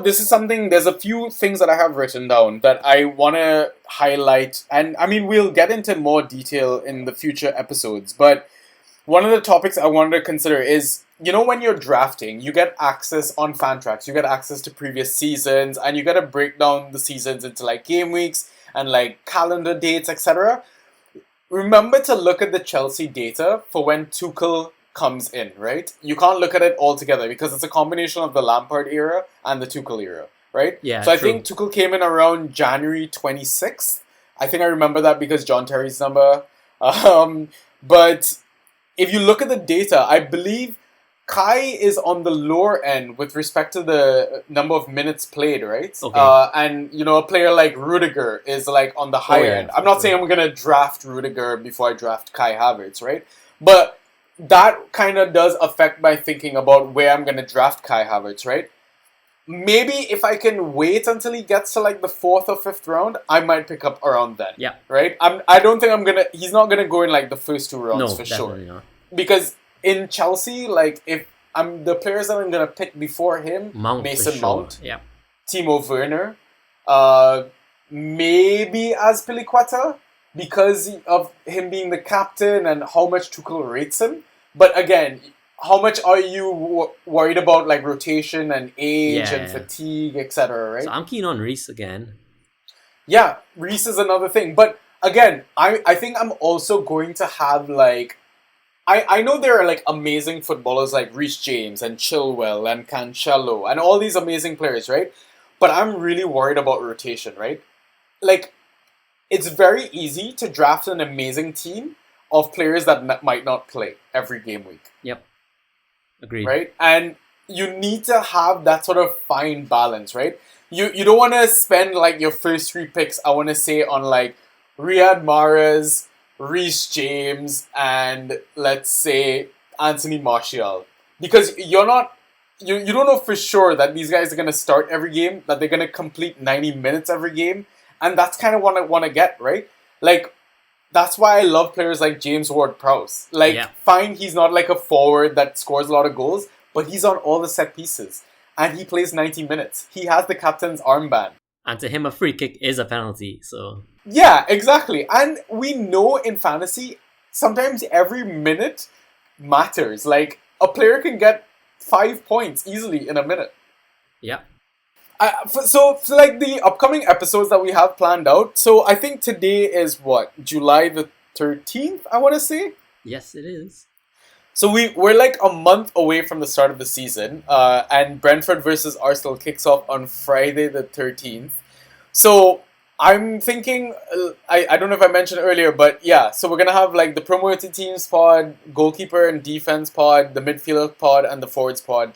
this is something, there's a few things that I have written down that I want to highlight. And I mean, we'll get into more detail in the future episodes. But one of the topics I wanted to consider is, when you're drafting, you get access on Fantrax, you get access to previous seasons, and you got to break down the seasons into like game weeks and like calendar dates, etc. Remember to look at the Chelsea data for when Tuchel comes in, right? You can't look at it all together because it's a combination of the Lampard era and the Tuchel era, right? Yeah, so I true. think Tuchel came in around January 26th. I think I remember that because John Terry's number. But if you look at the data, I believe Kai is on the lower end with respect to the number of minutes played, right? Okay. And, a player like Rudiger is like on the higher end. I'm not saying I'm going to draft Rudiger before I draft Kai Havertz, right? But that kind of does affect my thinking about where I'm going to draft Kai Havertz, right? Maybe if I can wait until he gets to like the 4th or 5th round, I might pick up around then. Yeah. Right? I don't think he's not going to go in like the first 2 rounds for sure. Not. Because in Chelsea, like, if I'm the players that I'm going to pick before him, Mason Mount, Timo Werner, maybe Azpilicueta, because of him being the captain and how much Tuchel rates him. But again, how much are you worried about like rotation and age and fatigue, etc., right? So I'm keen on Reece again. Yeah, Reece is another thing. But again, I think I'm also going to have like... I know there are like amazing footballers like Reece James and Chilwell and Cancelo and all these amazing players, right? But I'm really worried about rotation, right? Like, it's very easy to draft an amazing team of players that might not play every game week. Yep. Agreed. Right? And you need to have that sort of fine balance, right? You don't want to spend like your first 3 picks, I want to say, on like Riyad Mahrez, Reece James, and let's say Anthony Martial. Because you don't know for sure that these guys are going to start every game, that they're going to complete 90 minutes every game. And that's kind of what I want to get, right? Like, that's why I love players like James Ward-Prowse. Like, fine, he's not like a forward that scores a lot of goals, but he's on all the set pieces. And he plays 90 minutes. He has the captain's armband. And to him, a free kick is a penalty, so... Yeah, exactly. And we know in fantasy, sometimes every minute matters. Like, a player can get 5 points easily in a minute. Yeah. So, like, the upcoming episodes that we have planned out, so I think today is, what, July the 13th, I want to say? Yes, it is. So we're like a month away from the start of the season, and Brentford versus Arsenal kicks off on Friday the 13th. So I'm thinking, I don't know if I mentioned earlier, but yeah, so we're going to have like the promoted teams pod, goalkeeper and defense pod, the midfield pod, and the forwards pod.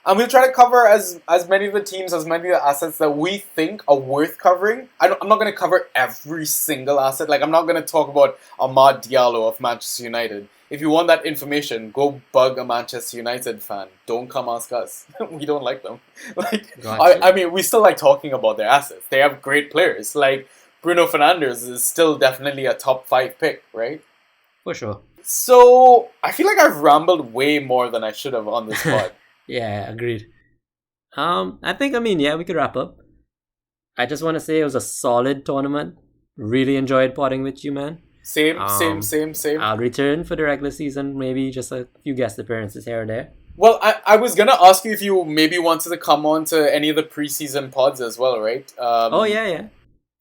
And we'll try to cover as many of the teams, as many of the assets that we think are worth covering. I'm not going to cover every single asset. Like, I'm not going to talk about Amad Diallo of Manchester United. If you want that information, go bug a Manchester United fan. Don't come ask us. We don't like them. Like, Gotcha. I mean, we still like talking about their assets. They have great players. Like, Bruno Fernandes is still definitely a top 5 pick, right? For sure. So, I feel like I've rambled way more than I should have on this pod. Yeah, agreed. I think, we could wrap up. I just want to say it was a solid tournament. Really enjoyed potting with you, man. Same. I'll return for the regular season, maybe just a few guest appearances here or there. Well, I was going to ask you if you maybe wanted to come on to any of the preseason pods as well, right? Yeah.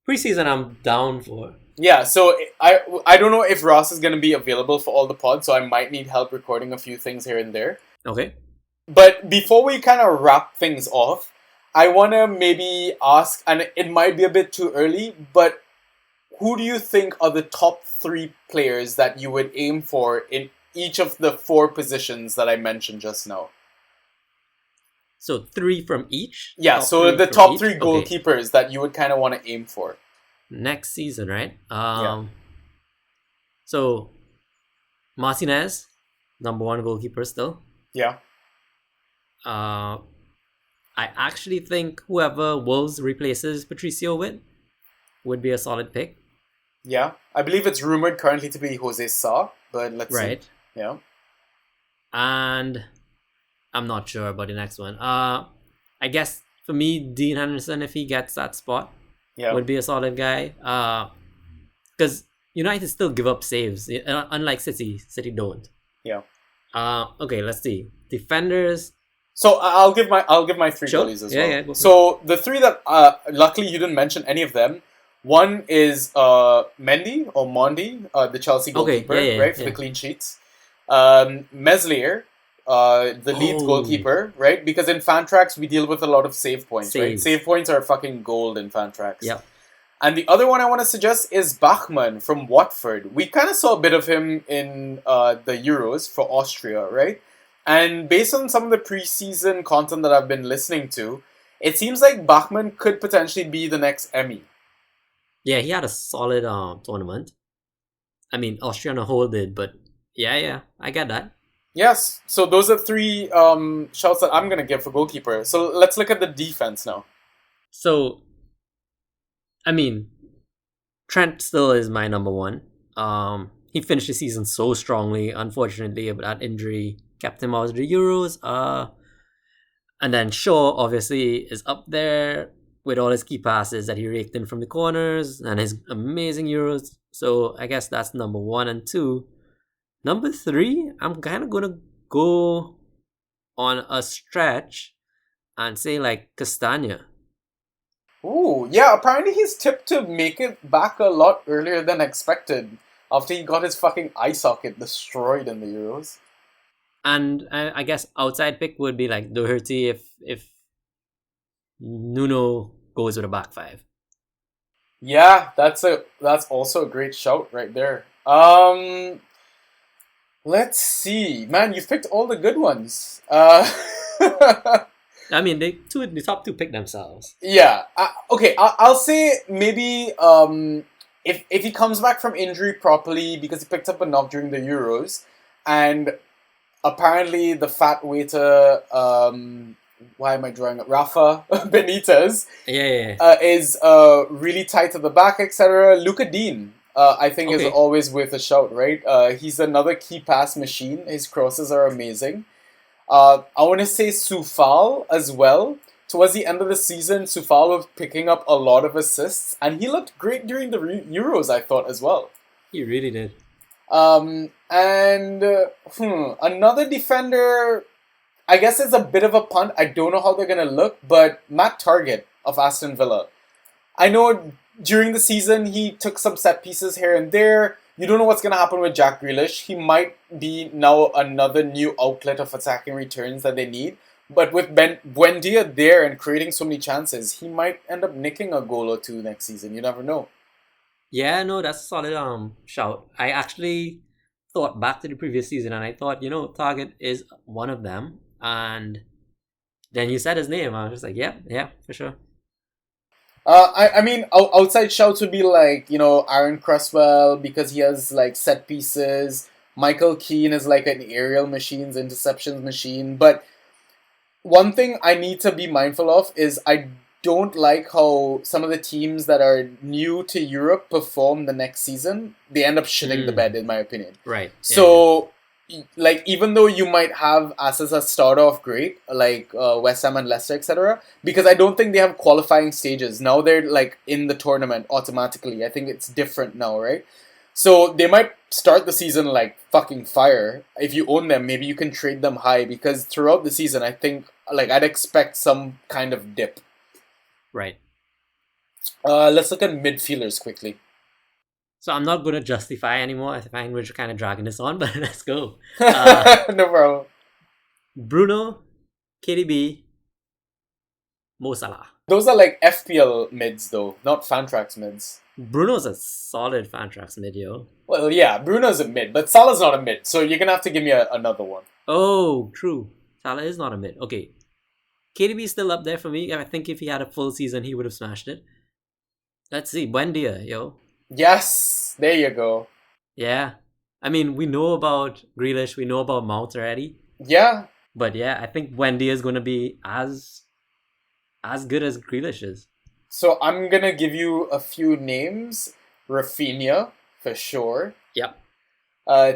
Preseason I'm down for. Yeah, so I don't know if Ross is going to be available for all the pods, so I might need help recording a few things here and there. Okay. But before we kind of wrap things off, I want to maybe ask, and it might be a bit too early, but who do you think are the top 3 players that you would aim for in each of the 4 positions that I mentioned just now? So 3 from each? Yeah, so the top 3 goalkeepers that you would kind of want to aim for. Next season, right? Yeah. So, Martinez, number 1 goalkeeper still. Yeah. I actually think whoever Wolves replaces Patricio with would be a solid pick. Yeah. I believe it's rumored currently to be Jose Sa, but let's see. Yeah. And I'm not sure about the next one. I guess for me, Dean Henderson, if he gets that spot, would be a solid guy. Because United still give up saves, unlike City. City don't. Yeah. Okay, let's see. Defenders. So I'll give my 3 goalies as well. Yeah, so the 3 that luckily you didn't mention any of them. One is Mendy or Mondi, the Chelsea goalkeeper, right, for the clean sheets. Meslier, the Leeds goalkeeper, right? Because in Fantrax we deal with a lot of save points, right? Save points are fucking gold in Fantrax. Yeah. And the other one I want to suggest is Bachmann from Watford. We kind of saw a bit of him in the Euros for Austria, right? And based on some of the preseason content that I've been listening to, it seems like Bachmann could potentially be the next Emmy. Yeah, he had a solid tournament. I mean, Austria on a whole did, but yeah, I get that. Yes, so those are 3 shouts that I'm going to give for goalkeeper. So let's look at the defense now. So, I mean, Trent still is my number 1. He finished the season so strongly. Unfortunately, but that injury kept him out of the Euros. And then Shaw obviously is up there with all his key passes that he raked in from the corners and his amazing Euros. So I guess that's number 1 and 2. Number 3, I'm kind of going to go on a stretch and say like Castagna. Ooh, yeah, apparently he's tipped to make it back a lot earlier than expected after he got his fucking eye socket destroyed in the Euros. And I guess outside pick would be like Doherty if Nuno goes with a back 5. Yeah, that's also a great shout right there. Let's see. Man, you've picked all the good ones. I mean, the top two pick themselves. Yeah. Okay, I'll say maybe if he comes back from injury properly because he picked up a knock during the Euros, and apparently the fat waiter, why am I drawing up? Rafa Benitez Yeah. is really tight at the back, etc. Luka Dean, I think, is Okay. always worth a shout, right? He's another key pass machine. His crosses are amazing. I want to say Soufal as well. Towards the end of the season, Soufal was picking up a lot of assists, and he looked great during the Euros, I thought, as well. He really did. Another defender, I guess it's a bit of a punt. I don't know how they're going to look, but Matt Target of Aston Villa. I know during the season he took some set pieces here and there. You don't know what's going to happen with Jack Grealish. He might be now another new outlet of attacking returns that they need. But with Buendia there and creating so many chances, he might end up nicking a goal or two next season. You never know. Yeah, no, that's a solid shout. I actually thought back to the previous season and I thought, Target is one of them. And then you said his name. I was just like, yeah, for sure. I mean, outside shouts would be like, Aaron Cresswell because he has like set pieces. Michael Keane is like an aerial machines, interceptions machine. But one thing I need to be mindful of is I don't like how some of the teams that are new to Europe perform the next season. They end up shitting the bed, in my opinion. Right. So, like, even though you might have assets that start off great, like West Ham and Leicester, etc., because I don't think they have qualifying stages. Now they're, like, in the tournament automatically. I think it's different now, right? So they might start the season like fucking fire. If you own them, maybe you can trade them high because throughout the season, I think, like, I'd expect some kind of dip. Right. Let's look at midfielders quickly. So I'm not going to justify anymore. I find we're kind of dragging this on, but let's go. No problem. Bruno, KDB, Mo Salah. Those are like FPL mids though, not Fantrax mids. Bruno's a solid Fantrax mid, yo. Well, yeah, Bruno's a mid, but Salah's not a mid, so you're going to have to give me another one. Oh, true. Salah is not a mid. Okay. KDB is still up there for me. I think if he had a full season, he would have smashed it. Let's see. Buendia, yo. Yes, there you go. Yeah. I mean, we know about Grealish. We know about Mount already. Yeah. But yeah, I think Buendia is going to be as good as Grealish is. So I'm going to give you a few names. Rafinha, for sure. Yep.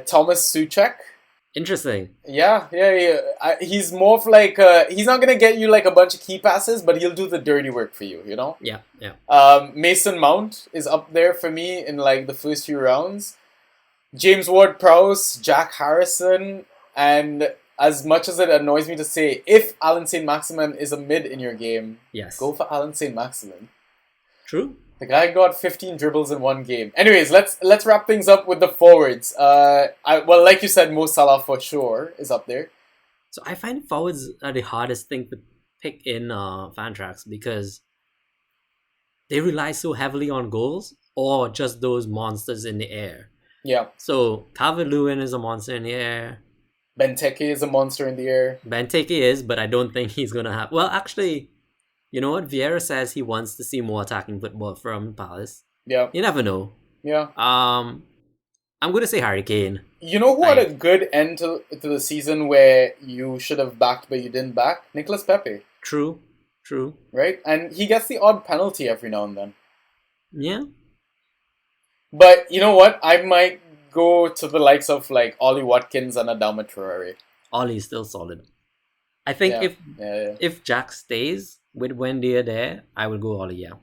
Thomas Suchek. Interesting. Yeah. He's more of like, he's not going to get you like a bunch of key passes, but he'll do the dirty work for you, Yeah. Mason Mount is up there for me in like the first few rounds. James Ward-Prowse, Jack Harrison, and as much as it annoys me to say, if Alan Saint-Maximin is a mid in your game, yes, go for Alan Saint-Maximin. True. The guy got 15 dribbles in one game. Anyways, let's wrap things up with the forwards. Like you said, Mo Salah for sure is up there. So I find forwards are the hardest thing to pick in Fantrax because they rely so heavily on goals or just those monsters in the air. Yeah. So Calvert-Lewin is a monster in the air. Benteke is a monster in the air. Benteke is, but I don't think he's gonna have. Well, actually, you know what? Vieira says he wants to see more attacking football from Palace. Yeah. You never know. Yeah. I'm gonna say Harry Kane. You know who had a good end to the season where you should have backed but you didn't back? Nicolas Pepe. True. Right? And he gets the odd penalty every now and then. Yeah. But you know what? I might go to the likes of like Ollie Watkins and Adama Traore. Ollie's still solid. I think if Jack stays with Buendia there, I would go Ollie, yeah.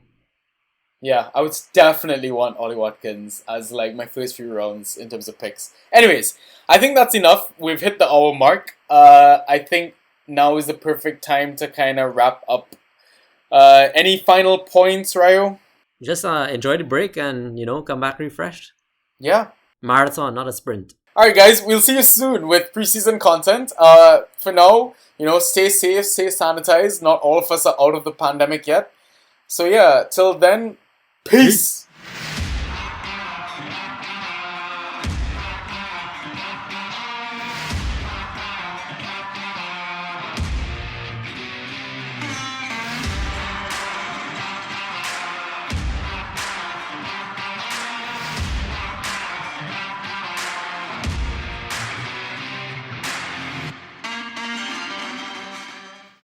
Yeah, I would definitely want Ollie Watkins as like my first few rounds in terms of picks. Anyways, I think that's enough. We've hit the hour mark. I think now is the perfect time to kind of wrap up. Any final points, Ryo? Just enjoy the break and, come back refreshed. Yeah. Marathon, not a sprint. Alright guys, we'll see you soon with preseason content. For now, stay safe, stay sanitized. Not all of us are out of the pandemic yet. So yeah, till then, peace!